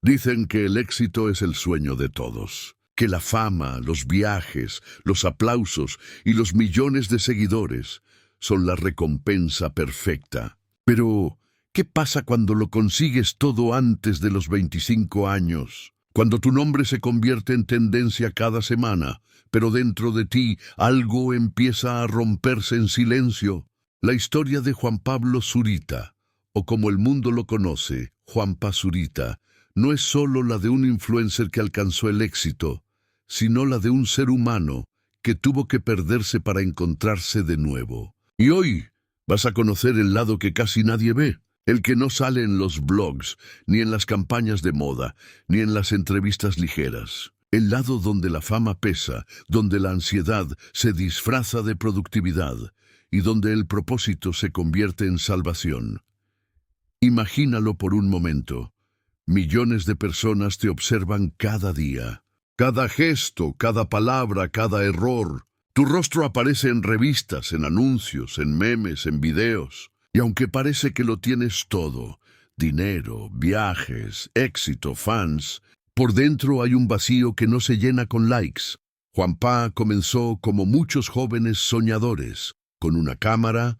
Dicen que el éxito es el sueño de todos, que la fama, los viajes, los aplausos y los millones de seguidores son la recompensa perfecta. Pero, ¿qué pasa cuando lo consigues todo antes de los 25 años? Cuando tu nombre se convierte en tendencia cada semana, pero dentro de ti algo empieza a romperse en silencio. La historia de Juan Pablo Zurita, o como el mundo lo conoce, Juanpa Zurita, no es solo la de un influencer que alcanzó el éxito, sino la de un ser humano que tuvo que perderse para encontrarse de nuevo. Y hoy vas a conocer el lado que casi nadie ve, el que no sale en los blogs, ni en las campañas de moda, ni en las entrevistas ligeras. El lado donde la fama pesa, donde la ansiedad se disfraza de productividad y donde el propósito se convierte en salvación. Imagínalo por un momento. Millones de personas te observan cada día. Cada gesto, cada palabra, cada error. Tu rostro aparece en revistas, en anuncios, en memes, en videos. Y aunque parece que lo tienes todo, dinero, viajes, éxito, fans, por dentro hay un vacío que no se llena con likes. Juanpa comenzó como muchos jóvenes soñadores, con una cámara,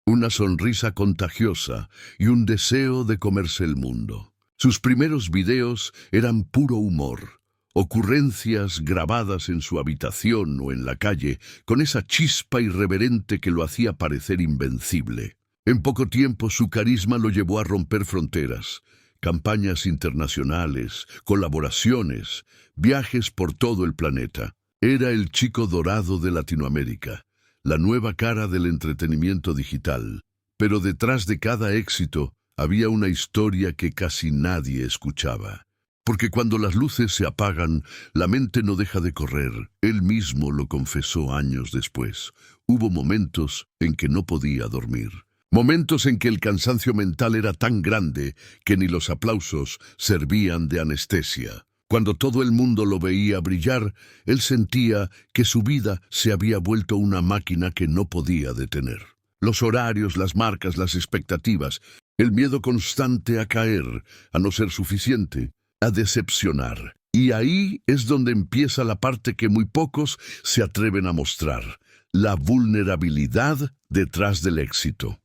una sonrisa contagiosa y un deseo de comerse el mundo. Sus primeros videos eran puro humor, ocurrencias grabadas en su habitación o en la calle, con esa chispa irreverente que lo hacía parecer invencible. En poco tiempo su carisma lo llevó a romper fronteras, campañas internacionales, colaboraciones, viajes por todo el planeta. Era el chico dorado de Latinoamérica, la nueva cara del entretenimiento digital. Pero detrás de cada éxito había una historia que casi nadie escuchaba. Porque cuando las luces se apagan, la mente no deja de correr. Él mismo lo confesó años después. Hubo momentos en que no podía dormir. Momentos en que el cansancio mental era tan grande que ni los aplausos servían de anestesia. Cuando todo el mundo lo veía brillar, él sentía que su vida se había vuelto una máquina que no podía detener. Los horarios, las marcas, las expectativas, el miedo constante a caer, a no ser suficiente, a decepcionar. Y ahí es donde empieza la parte que muy pocos se atreven a mostrar, la vulnerabilidad detrás del éxito.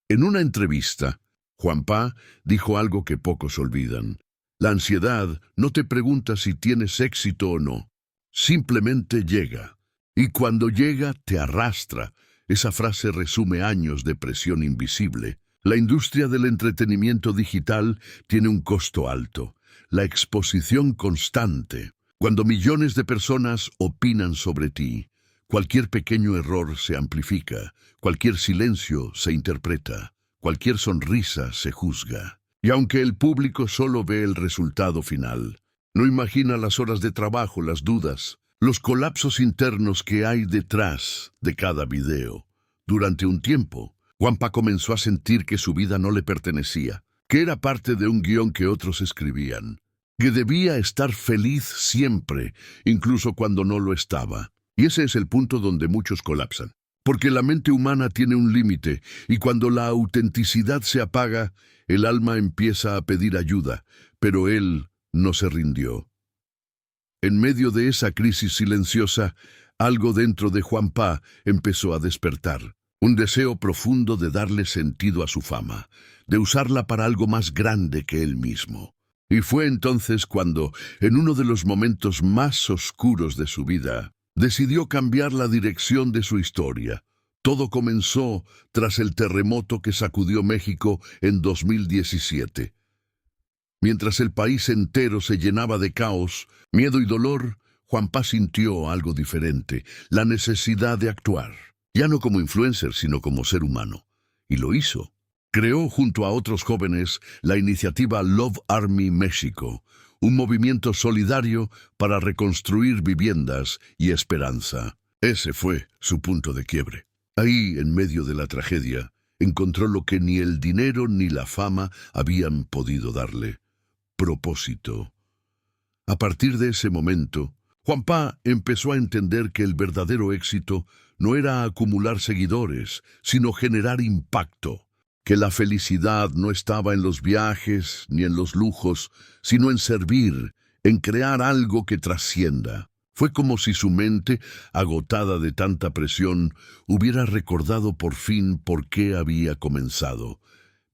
En una entrevista, Juanpa dijo algo que pocos olvidan. La ansiedad no te pregunta si tienes éxito o no. Simplemente llega. Y cuando llega, te arrastra. Esa frase resume años de presión invisible. La industria del entretenimiento digital tiene un costo alto. La exposición constante. Cuando millones de personas opinan sobre ti, cualquier pequeño error se amplifica, cualquier silencio se interpreta, cualquier sonrisa se juzga. Y aunque el público solo ve el resultado final, no imagina las horas de trabajo, las dudas, los colapsos internos que hay detrás de cada video. Durante un tiempo, Juanpa comenzó a sentir que su vida no le pertenecía, que era parte de un guión que otros escribían, que debía estar feliz siempre, incluso cuando no lo estaba. Y ese es el punto donde muchos colapsan. Porque la mente humana tiene un límite, y cuando la autenticidad se apaga, el alma empieza a pedir ayuda, pero él no se rindió. En medio de esa crisis silenciosa, algo dentro de Juanpa empezó a despertar. Un deseo profundo de darle sentido a su fama, de usarla para algo más grande que él mismo. Y fue entonces cuando, en uno de los momentos más oscuros de su vida, decidió cambiar la dirección de su historia. Todo comenzó tras el terremoto que sacudió México en 2017. Mientras el país entero se llenaba de caos, miedo y dolor, Juanpa sintió algo diferente, la necesidad de actuar. Ya no como influencer, sino como ser humano. Y lo hizo. Creó junto a otros jóvenes la iniciativa Love Army México, un movimiento solidario para reconstruir viviendas y esperanza. Ese fue su punto de quiebre. Ahí, en medio de la tragedia, encontró lo que ni el dinero ni la fama habían podido darle: propósito. A partir de ese momento, Juanpa empezó a entender que el verdadero éxito no era acumular seguidores, sino generar impacto. que la felicidad no estaba en los viajes ni en los lujos, sino en servir, en crear algo que trascienda. Fue como si su mente, agotada de tanta presión, hubiera recordado por fin por qué había comenzado.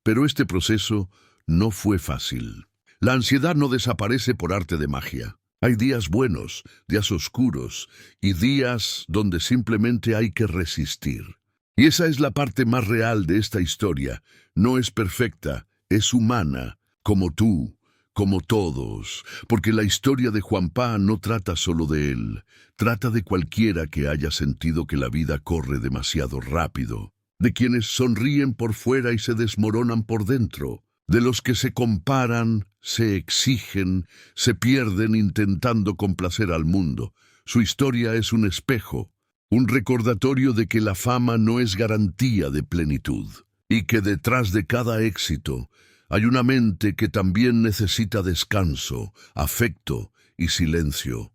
Pero este proceso no fue fácil. La ansiedad no desaparece por arte de magia. Hay días buenos, días oscuros y días donde simplemente hay que resistir. Y esa es la parte más real de esta historia. No es perfecta, es humana, como tú, como todos, porque la historia de Juanpa no trata solo de él, trata de cualquiera que haya sentido que la vida corre demasiado rápido, de quienes sonríen por fuera y se desmoronan por dentro, de los que se comparan, se exigen, se pierden intentando complacer al mundo. Su historia es un espejo, un recordatorio de que la fama no es garantía de plenitud, y que detrás de cada éxito hay una mente que también necesita descanso, afecto y silencio.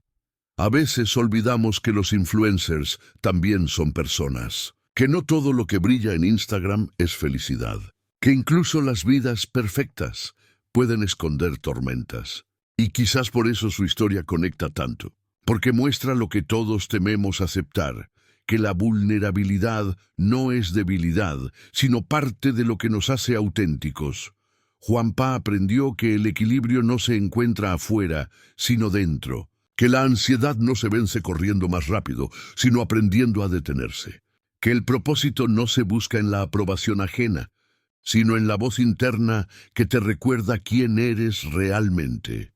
A veces olvidamos que los influencers también son personas, que no todo lo que brilla en Instagram es felicidad, que incluso las vidas perfectas pueden esconder tormentas. Y quizás por eso su historia conecta tanto, porque muestra lo que todos tememos aceptar, que la vulnerabilidad no es debilidad, sino parte de lo que nos hace auténticos. Juanpa aprendió que el equilibrio no se encuentra afuera, sino dentro, que la ansiedad no se vence corriendo más rápido, sino aprendiendo a detenerse, que el propósito no se busca en la aprobación ajena, sino en la voz interna que te recuerda quién eres realmente.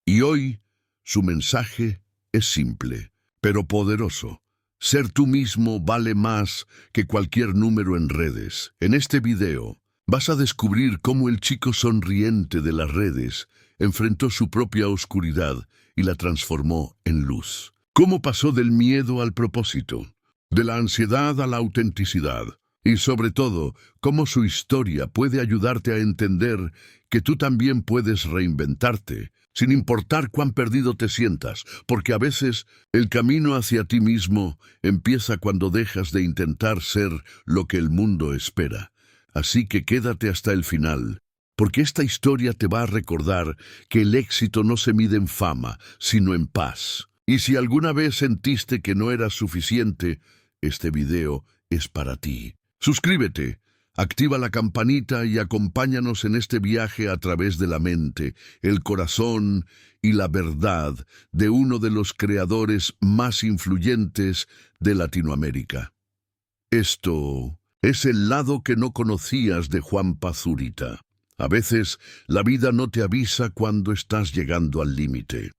Y hoy, su mensaje es simple, pero poderoso. Ser tú mismo vale más que cualquier número en redes. En este video vas a descubrir cómo el chico sonriente de las redes enfrentó su propia oscuridad y la transformó en luz. Cómo pasó del miedo al propósito, de la ansiedad a la autenticidad. Y sobre todo, cómo su historia puede ayudarte a entender que tú también puedes reinventarte, sin importar cuán perdido te sientas, porque a veces el camino hacia ti mismo empieza cuando dejas de intentar ser lo que el mundo espera. Así que quédate hasta el final, porque esta historia te va a recordar que el éxito no se mide en fama, sino en paz. Y si alguna vez sentiste que no eras suficiente, este video es para ti. Suscríbete, activa la campanita y acompáñanos en este viaje a través de la mente, el corazón y la verdad de uno de los creadores más influyentes de Latinoamérica. Esto es el lado que no conocías de Juanpa Zurita. A veces la vida no te avisa cuando estás llegando al límite.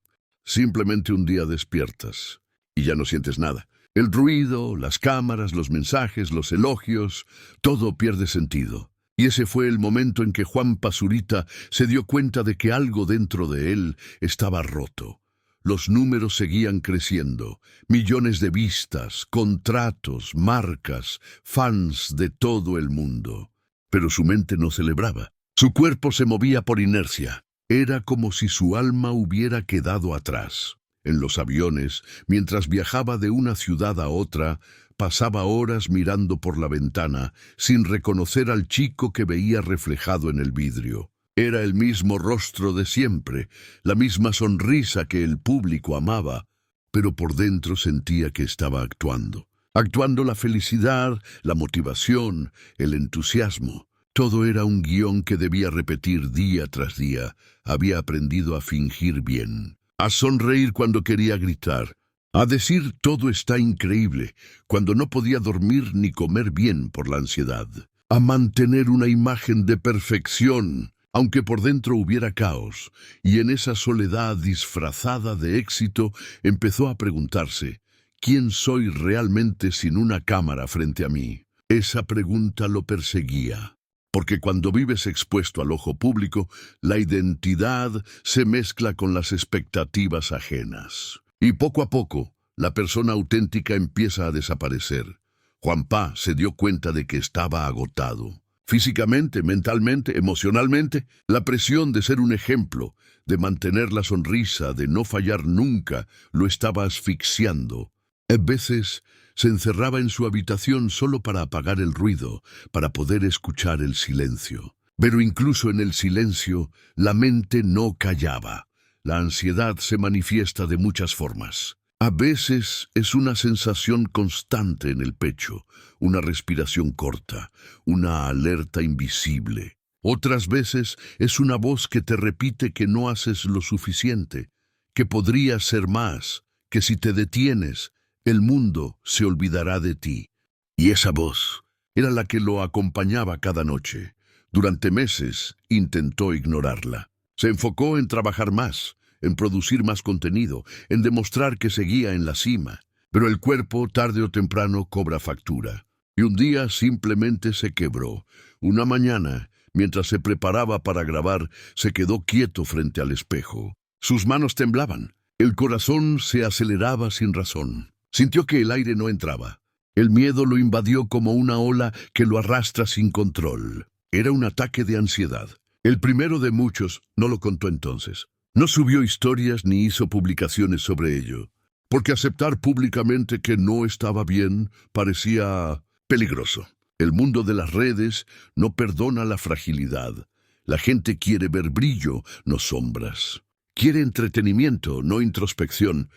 Simplemente un día despiertas y ya no sientes nada. El ruido, las cámaras, los mensajes, los elogios, todo pierde sentido. Y ese fue el momento en que Juanpa Zurita se dio cuenta de que algo dentro de él estaba roto. Los números seguían creciendo, millones de vistas, contratos, marcas, fans de todo el mundo. Pero su mente no celebraba. Su cuerpo se movía por inercia. Era como si su alma hubiera quedado atrás. En los aviones, mientras viajaba de una ciudad a otra, pasaba horas mirando por la ventana, sin reconocer al chico que veía reflejado en el vidrio. Era el mismo rostro de siempre, la misma sonrisa que el público amaba, pero por dentro sentía que estaba actuando. Actuando la felicidad, la motivación, el entusiasmo. Todo era un guión que debía repetir día tras día. Había aprendido a fingir bien, a sonreír cuando quería gritar, a decir todo está increíble cuando no podía dormir ni comer bien por la ansiedad, a mantener una imagen de perfección, aunque por dentro hubiera caos, y en esa soledad disfrazada de éxito empezó a preguntarse, ¿quién soy realmente sin una cámara frente a mí? Esa pregunta lo perseguía. Porque cuando vives expuesto al ojo público, la identidad se mezcla con las expectativas ajenas. Y poco a poco, la persona auténtica empieza a desaparecer. Juanpa se dio cuenta de que estaba agotado. Físicamente, mentalmente, emocionalmente, la presión de ser un ejemplo, de mantener la sonrisa, de no fallar nunca, lo estaba asfixiando. A veces Se encerraba en su habitación solo para apagar el ruido, para poder escuchar el silencio. Pero incluso en el silencio, la mente no callaba. La ansiedad se manifiesta de muchas formas. A veces es una sensación constante en el pecho, una respiración corta, una alerta invisible. Otras veces es una voz que te repite que no haces lo suficiente, que podrías ser más, que si te detienes, el mundo se olvidará de ti. Y esa voz era la que lo acompañaba cada noche. Durante meses intentó ignorarla. Se enfocó en trabajar más, en producir más contenido, en demostrar que seguía en la cima. Pero el cuerpo, tarde o temprano, cobra factura. Y un día simplemente se quebró. Una mañana, mientras se preparaba para grabar, se quedó quieto frente al espejo. Sus manos temblaban. El corazón se aceleraba sin razón. Sintió que el aire no entraba. El miedo lo invadió como una ola que lo arrastra sin control. Era un ataque de ansiedad. El primero de muchos. No lo contó entonces. No subió historias ni hizo publicaciones sobre ello, porque aceptar públicamente que no estaba bien parecía peligroso. El mundo de las redes no perdona la fragilidad. La gente quiere ver brillo, no sombras. Quiere entretenimiento, no introspección.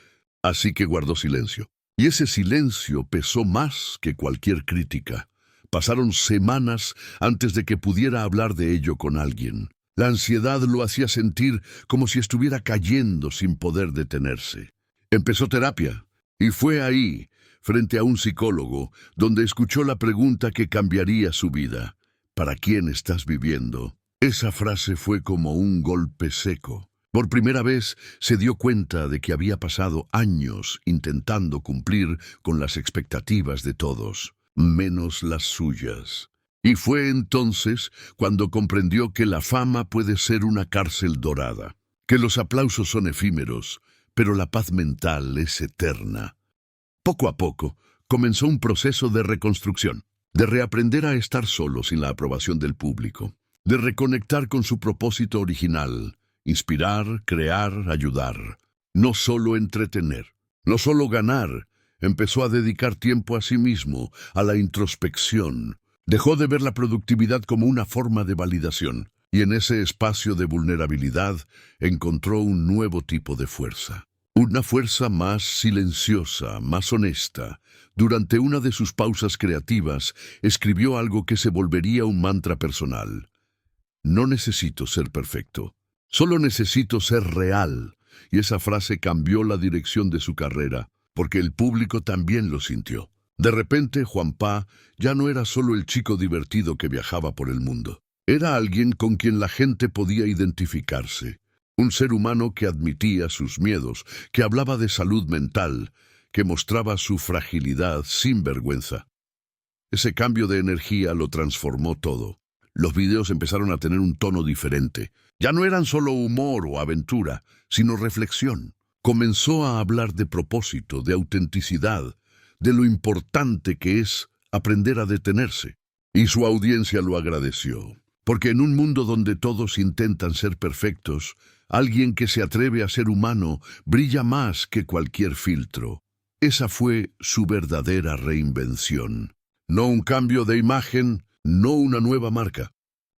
Así que guardó silencio. Y ese silencio pesó más que cualquier crítica. Pasaron semanas antes de que pudiera hablar de ello con alguien. La ansiedad lo hacía sentir como si estuviera cayendo sin poder detenerse. Empezó terapia, y fue ahí, frente a un psicólogo, donde escuchó la pregunta que cambiaría su vida. ¿Para quién estás viviendo? Esa frase fue como un golpe seco. Por primera vez se dio cuenta de que había pasado años intentando cumplir con las expectativas de todos, menos las suyas. Y fue entonces cuando comprendió que la fama puede ser una cárcel dorada, que los aplausos son efímeros, pero la paz mental es eterna. Poco a poco, comenzó un proceso de reconstrucción, de reaprender a estar solo sin la aprobación del público, de reconectar con su propósito original, inspirar, crear, ayudar, no solo entretener, no solo ganar. Empezó a dedicar tiempo a sí mismo, a la introspección. Dejó de ver la productividad como una forma de validación, y en ese espacio de vulnerabilidad encontró un nuevo tipo de fuerza. Una fuerza más silenciosa, más honesta. Durante una de sus pausas creativas, escribió algo que se volvería un mantra personal. No necesito ser perfecto, solo necesito ser real. Y esa frase cambió la dirección de su carrera, porque el público también lo sintió. De repente, Juanpa ya no era solo el chico divertido que viajaba por el mundo. Era alguien con quien la gente podía identificarse. Un ser humano que admitía sus miedos, que hablaba de salud mental, que mostraba su fragilidad sin vergüenza. Ese cambio de energía lo transformó todo. Los videos empezaron a tener un tono diferente. Ya no eran solo humor o aventura, sino reflexión. Comenzó a hablar de propósito, de autenticidad, de lo importante que es aprender a detenerse. Y su audiencia lo agradeció. Porque en un mundo donde todos intentan ser perfectos, alguien que se atreve a ser humano brilla más que cualquier filtro. Esa fue su verdadera reinvención. No un cambio de imagen, no una nueva marca,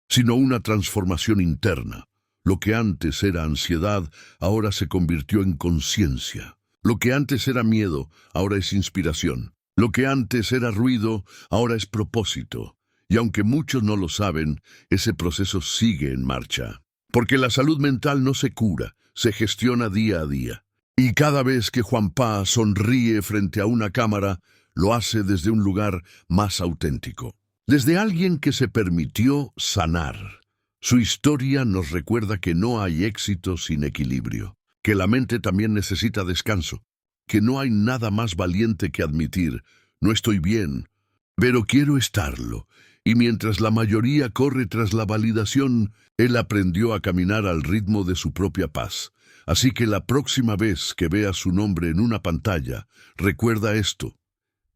sino una transformación interna. Lo que antes era ansiedad, ahora se convirtió en conciencia. Lo que antes era miedo, ahora es inspiración. Lo que antes era ruido, ahora es propósito. Y aunque muchos no lo saben, ese proceso sigue en marcha. Porque la salud mental no se cura, se gestiona día a día. Y cada vez que Juanpa sonríe frente a una cámara, lo hace desde un lugar más auténtico. Desde alguien que se permitió sanar. Su historia nos recuerda que no hay éxito sin equilibrio, que la mente también necesita descanso, que no hay nada más valiente que admitir, no estoy bien, pero quiero estarlo. Y mientras la mayoría corre tras la validación, él aprendió a caminar al ritmo de su propia paz. Así que la próxima vez que veas su nombre en una pantalla, recuerda esto.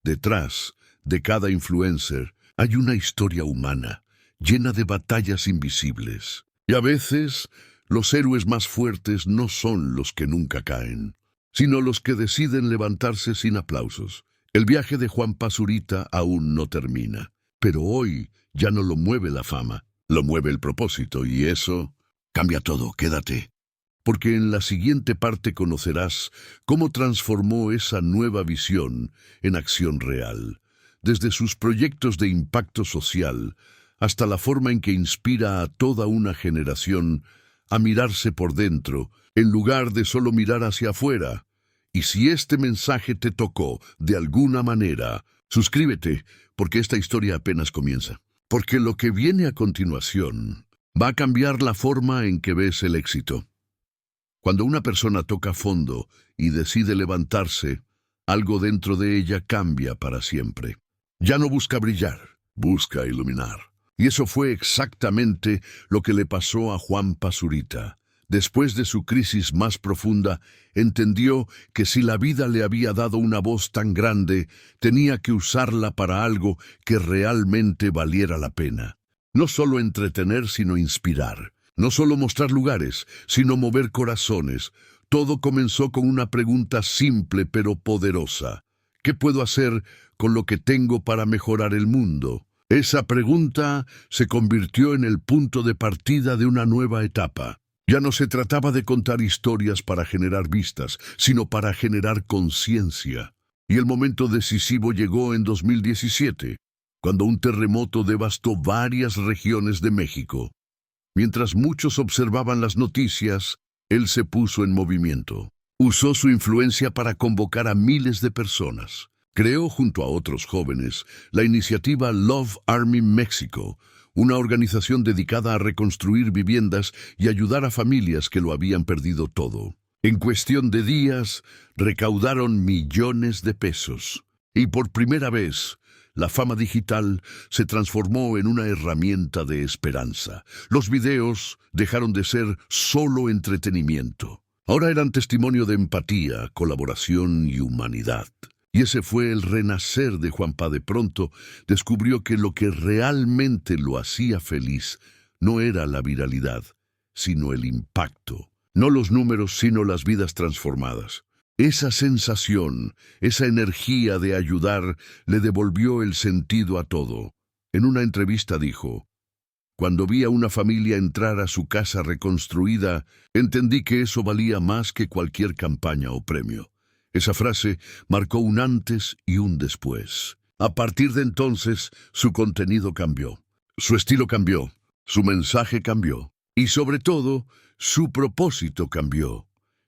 Detrás de cada influencer hay una historia humana, llena de batallas invisibles. Y a veces, los héroes más fuertes no son los que nunca caen, sino los que deciden levantarse sin aplausos. El viaje de Juan Pazurita aún no termina, pero hoy ya no lo mueve la fama, lo mueve el propósito, y eso cambia todo. Quédate, porque en la siguiente parte conocerás cómo transformó esa nueva visión en acción real, desde sus proyectos de impacto social hasta la forma en que inspira a toda una generación a mirarse por dentro, en lugar de solo mirar hacia afuera. Y si este mensaje te tocó de alguna manera, suscríbete, porque esta historia apenas comienza. Porque lo que viene a continuación va a cambiar la forma en que ves el éxito. Cuando una persona toca fondo y decide levantarse, algo dentro de ella cambia para siempre. Ya no busca brillar, busca iluminar. Y eso fue exactamente lo que le pasó a Juan Pazurita. Después de su crisis más profunda, entendió que si la vida le había dado una voz tan grande, tenía que usarla para algo que realmente valiera la pena. No solo entretener, sino inspirar. No solo mostrar lugares, sino mover corazones. Todo comenzó con una pregunta simple pero poderosa. ¿Qué puedo hacer con lo que tengo para mejorar el mundo? Esa pregunta se convirtió en el punto de partida de una nueva etapa. Ya no se trataba de contar historias para generar vistas, sino para generar conciencia. Y el momento decisivo llegó en 2017, cuando un terremoto devastó varias regiones de México. Mientras muchos observaban las noticias, él se puso en movimiento. Usó su influencia para convocar a miles de personas. Creó junto a otros jóvenes la iniciativa Love Army México, una organización dedicada a reconstruir viviendas y ayudar a familias que lo habían perdido todo. En cuestión de días, recaudaron millones de pesos. Y por primera vez, la fama digital se transformó en una herramienta de esperanza. Los videos dejaron de ser solo entretenimiento. Ahora eran testimonio de empatía, colaboración y humanidad. Y ese fue el renacer de Juanpa. De pronto descubrió que lo que realmente lo hacía feliz no era la viralidad, sino el impacto. No los números, sino las vidas transformadas. Esa sensación, esa energía de ayudar, le devolvió el sentido a todo. En una entrevista dijo: «Cuando vi a una familia entrar a su casa reconstruida, entendí que eso valía más que cualquier campaña o premio». Esa frase marcó un antes y un después. A partir de entonces, su contenido cambió, su estilo cambió, su mensaje cambió y, sobre todo, su propósito cambió.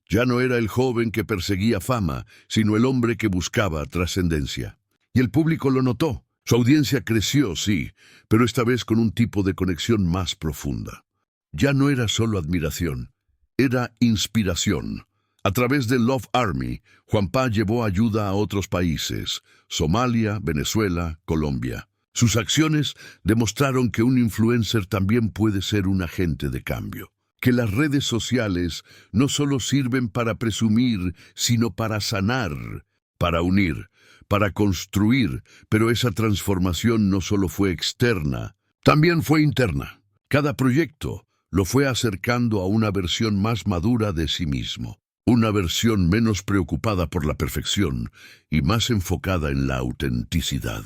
Ya no era el joven que perseguía fama, sino el hombre que buscaba trascendencia. Y el público lo notó. Su audiencia creció, sí, pero esta vez con un tipo de conexión más profunda. Ya no era solo admiración, era inspiración. A través de Love Army, Juanpa llevó ayuda a otros países: Somalia, Venezuela, Colombia. Sus acciones demostraron que un influencer también puede ser un agente de cambio. Que las redes sociales no solo sirven para presumir, sino para sanar, para unir, para construir. Pero esa transformación no solo fue externa, también fue interna. Cada proyecto lo fue acercando a una versión más madura de sí mismo. Una versión menos preocupada por la perfección y más enfocada en la autenticidad.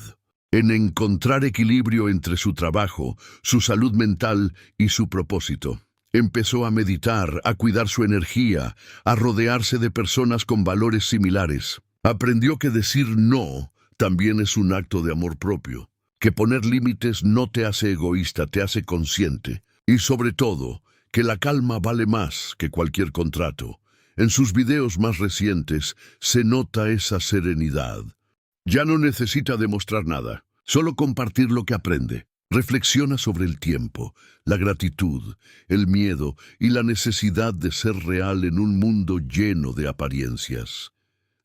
En encontrar equilibrio entre su trabajo, su salud mental y su propósito. Empezó a meditar, a cuidar su energía, a rodearse de personas con valores similares. Aprendió que decir no también es un acto de amor propio. Que poner límites no te hace egoísta, te hace consciente. Y sobre todo, que la calma vale más que cualquier contrato. En sus videos más recientes se nota esa serenidad. Ya no necesita demostrar nada, solo compartir lo que aprende. Reflexiona sobre el tiempo, la gratitud, el miedo y la necesidad de ser real en un mundo lleno de apariencias.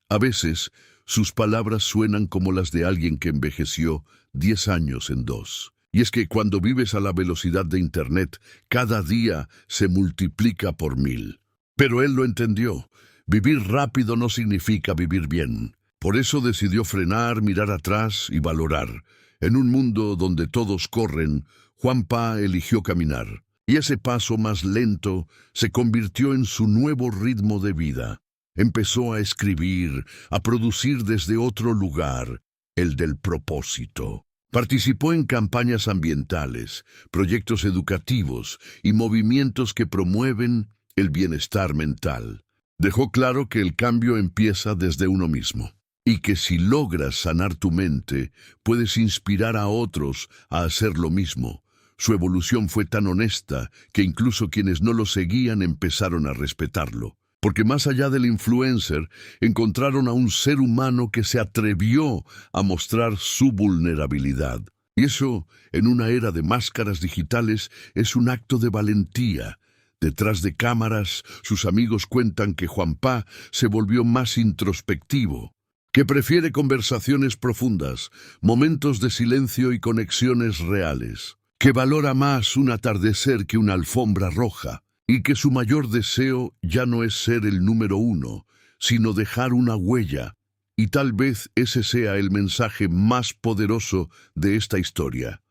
A veces, sus palabras suenan como las de alguien que envejeció 10 años en 2. Y es que cuando vives a la velocidad de Internet, cada día se multiplica por 1000. Pero él lo entendió. Vivir rápido no significa vivir bien. Por eso decidió frenar, mirar atrás y valorar. En un mundo donde todos corren, Juanpa eligió caminar. Y ese paso más lento se convirtió en su nuevo ritmo de vida. Empezó a escribir, a producir desde otro lugar, el del propósito. Participó en campañas ambientales, proyectos educativos y movimientos que promueven el bienestar mental. Dejó claro que el cambio empieza desde uno mismo y que si logras sanar tu mente, puedes inspirar a otros a hacer lo mismo. Su evolución fue tan honesta que incluso quienes no lo seguían empezaron a respetarlo. Porque más allá del influencer, encontraron a un ser humano que se atrevió a mostrar su vulnerabilidad. Y eso, en una era de máscaras digitales, es un acto de valentía. Detrás de cámaras, sus amigos cuentan que Juanpa se volvió más introspectivo, que prefiere conversaciones profundas, momentos de silencio y conexiones reales, que valora más un atardecer que una alfombra roja, y que su mayor deseo ya no es ser el número uno, sino dejar una huella. Y tal vez ese sea el mensaje más poderoso de esta historia.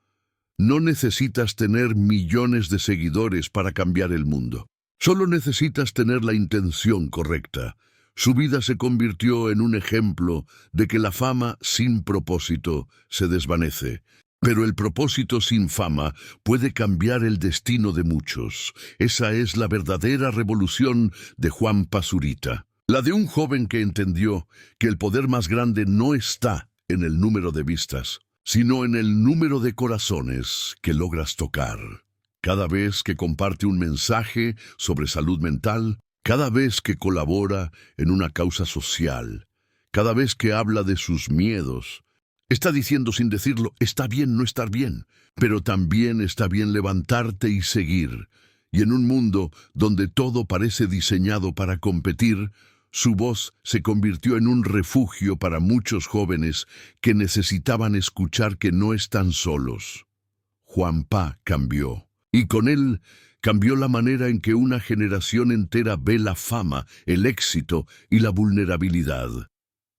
No necesitas tener millones de seguidores para cambiar el mundo. Solo necesitas tener la intención correcta. Su vida se convirtió en un ejemplo de que la fama sin propósito se desvanece. Pero el propósito sin fama puede cambiar el destino de muchos. Esa es la verdadera revolución de Juanpa Zurita. La de un joven que entendió que el poder más grande no está en el número de vistas, sino en el número de corazones que logras tocar. Cada vez que comparte un mensaje sobre salud mental, cada vez que colabora en una causa social, cada vez que habla de sus miedos, está diciendo sin decirlo, está bien no estar bien, pero también está bien levantarte y seguir. Y en un mundo donde todo parece diseñado para competir, su voz se convirtió en un refugio para muchos jóvenes que necesitaban escuchar que no están solos. Juanpa cambió, y con él cambió la manera en que una generación entera ve la fama, el éxito y la vulnerabilidad.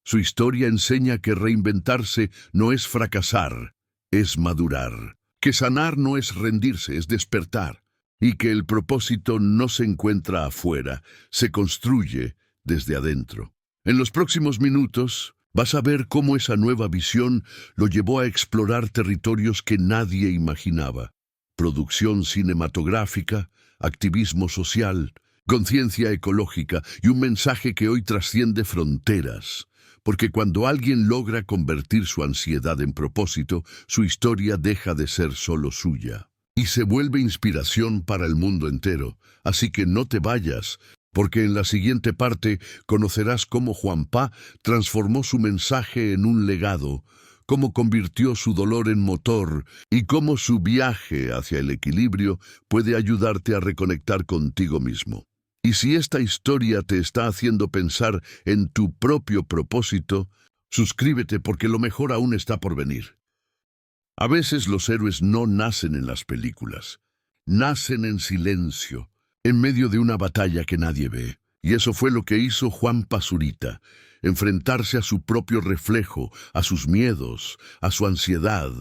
Su historia enseña que reinventarse no es fracasar, es madurar. Que sanar no es rendirse, es despertar. Y que el propósito no se encuentra afuera, se construye desde adentro. En los próximos minutos vas a ver cómo esa nueva visión lo llevó a explorar territorios que nadie imaginaba. Producción cinematográfica, activismo social, conciencia ecológica y un mensaje que hoy trasciende fronteras. Porque cuando alguien logra convertir su ansiedad en propósito, su historia deja de ser solo suya y se vuelve inspiración para el mundo entero. Así que no te vayas, porque en la siguiente parte conocerás cómo Juanpa transformó su mensaje en un legado, cómo convirtió su dolor en motor y cómo su viaje hacia el equilibrio puede ayudarte a reconectar contigo mismo. Y si esta historia te está haciendo pensar en tu propio propósito, suscríbete porque lo mejor aún está por venir. A veces los héroes no nacen en las películas, nacen en silencio, en medio de una batalla que nadie ve. Y eso fue lo que hizo Juanpa Zurita, enfrentarse a su propio reflejo, a sus miedos, a su ansiedad,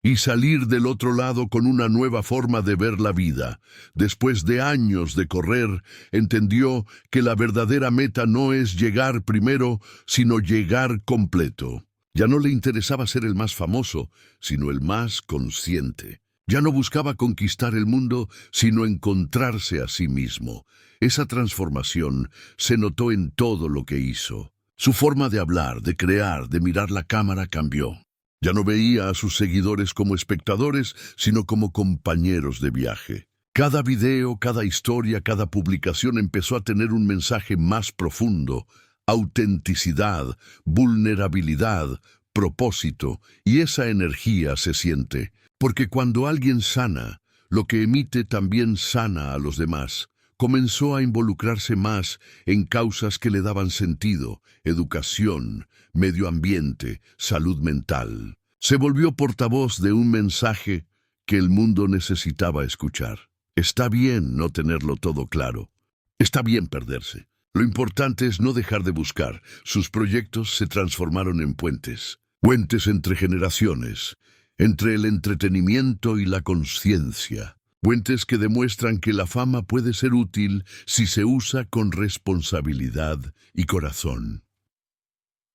y salir del otro lado con una nueva forma de ver la vida. Después de años de correr, entendió que la verdadera meta no es llegar primero, sino llegar completo. Ya no le interesaba ser el más famoso, sino el más consciente. Ya no buscaba conquistar el mundo, sino encontrarse a sí mismo. Esa transformación se notó en todo lo que hizo. Su forma de hablar, de crear, de mirar la cámara cambió. Ya no veía a sus seguidores como espectadores, sino como compañeros de viaje. Cada video, cada historia, cada publicación empezó a tener un mensaje más profundo: autenticidad, vulnerabilidad, propósito, y esa energía se siente. Porque cuando alguien sana, lo que emite también sana a los demás. Comenzó a involucrarse más en causas que le daban sentido: educación, medio ambiente, salud mental. Se volvió portavoz de un mensaje que el mundo necesitaba escuchar. Está bien no tenerlo todo claro. Está bien perderse. Lo importante es no dejar de buscar. Sus proyectos se transformaron en puentes. Puentes entre generaciones, entre el entretenimiento y la conciencia. Puentes que demuestran que la fama puede ser útil si se usa con responsabilidad y corazón.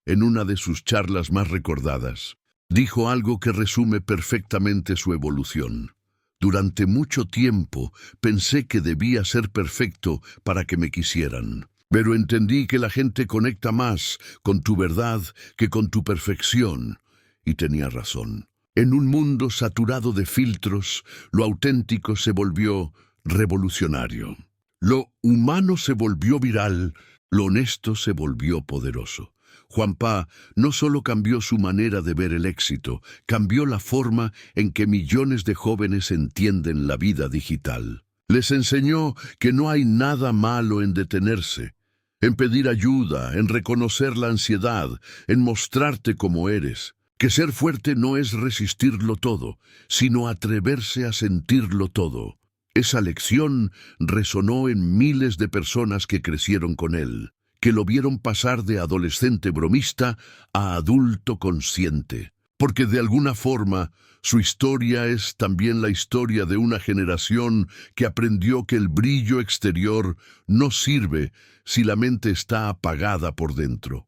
En una de sus charlas más recordadas, dijo algo que resume perfectamente su evolución. Durante mucho tiempo pensé que debía ser perfecto para que me quisieran, pero entendí que la gente conecta más con tu verdad que con tu perfección, y tenía razón. En un mundo saturado de filtros, lo auténtico se volvió revolucionario. Lo humano se volvió viral, lo honesto se volvió poderoso. Juanpa no solo cambió su manera de ver el éxito, cambió la forma en que millones de jóvenes entienden la vida digital. Les enseñó que no hay nada malo en detenerse, en pedir ayuda, en reconocer la ansiedad, en mostrarte como eres. Que ser fuerte no es resistirlo todo, sino atreverse a sentirlo todo. Esa lección resonó en miles de personas que crecieron con él, que lo vieron pasar de adolescente bromista a adulto consciente. Porque de alguna forma, su historia es también la historia de una generación que aprendió que el brillo exterior no sirve si la mente está apagada por dentro.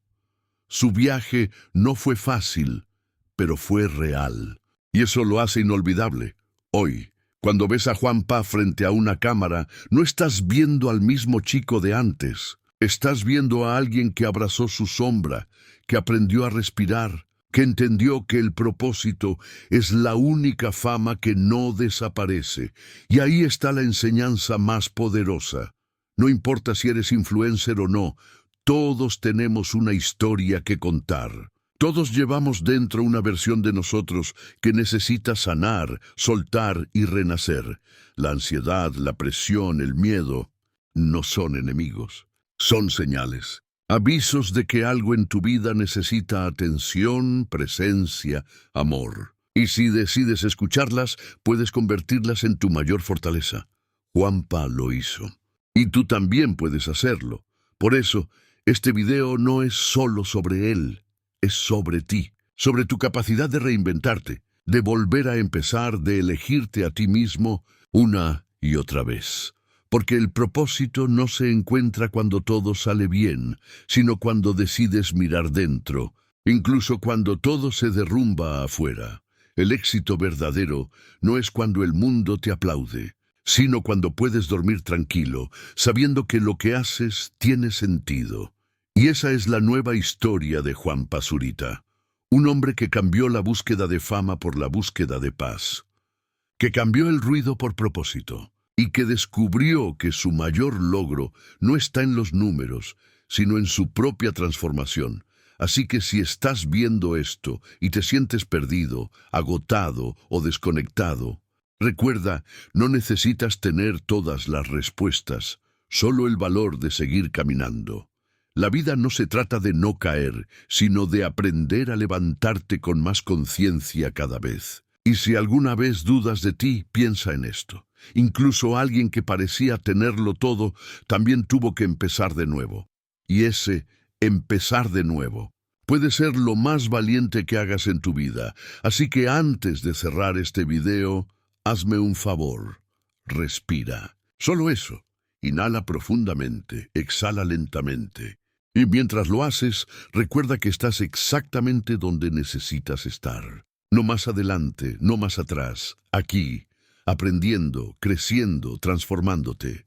Su viaje no fue fácil, pero fue real. Y eso lo hace inolvidable. Hoy, cuando ves a Juanpa frente a una cámara, no estás viendo al mismo chico de antes. Estás viendo a alguien que abrazó su sombra, que aprendió a respirar, que entendió que el propósito es la única fama que no desaparece. Y ahí está la enseñanza más poderosa. No importa si eres influencer o no, todos tenemos una historia que contar. Todos llevamos dentro una versión de nosotros que necesita sanar, soltar y renacer. La ansiedad, la presión, el miedo no son enemigos, son señales. Avisos de que algo en tu vida necesita atención, presencia, amor. Y si decides escucharlas, puedes convertirlas en tu mayor fortaleza. Juanpa lo hizo. Y tú también puedes hacerlo. Por eso, este video no es solo sobre él. Es sobre ti, sobre tu capacidad de reinventarte, de volver a empezar, de elegirte a ti mismo una y otra vez. Porque el propósito no se encuentra cuando todo sale bien, sino cuando decides mirar dentro, incluso cuando todo se derrumba afuera. El éxito verdadero no es cuando el mundo te aplaude, sino cuando puedes dormir tranquilo, sabiendo que lo que haces tiene sentido. Y esa es la nueva historia de Juanpa Zurita, un hombre que cambió la búsqueda de fama por la búsqueda de paz, que cambió el ruido por propósito y que descubrió que su mayor logro no está en los números, sino en su propia transformación. Así que si estás viendo esto y te sientes perdido, agotado o desconectado, recuerda, no necesitas tener todas las respuestas, solo el valor de seguir caminando. La vida no se trata de no caer, sino de aprender a levantarte con más conciencia cada vez. Y si alguna vez dudas de ti, piensa en esto. Incluso alguien que parecía tenerlo todo, también tuvo que empezar de nuevo. Y ese empezar de nuevo puede ser lo más valiente que hagas en tu vida. Así que antes de cerrar este video, hazme un favor. Respira. Solo eso. Inhala profundamente, exhala lentamente. Y mientras lo haces, recuerda que estás exactamente donde necesitas estar. No más adelante, no más atrás. Aquí, aprendiendo, creciendo, transformándote.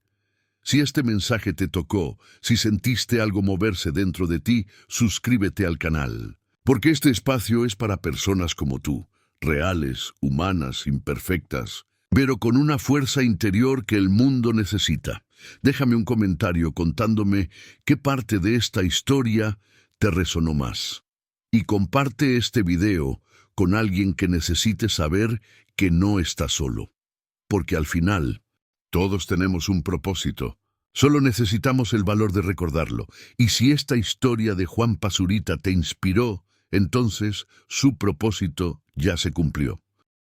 Si este mensaje te tocó, si sentiste algo moverse dentro de ti, suscríbete al canal. Porque este espacio es para personas como tú, reales, humanas, imperfectas, pero con una fuerza interior que el mundo necesita. Déjame un comentario contándome qué parte de esta historia te resonó más. Y comparte este video con alguien que necesite saber que no está solo. Porque al final, todos tenemos un propósito. Solo necesitamos el valor de recordarlo. Y si esta historia de Juanpa Zurita te inspiró, entonces su propósito ya se cumplió.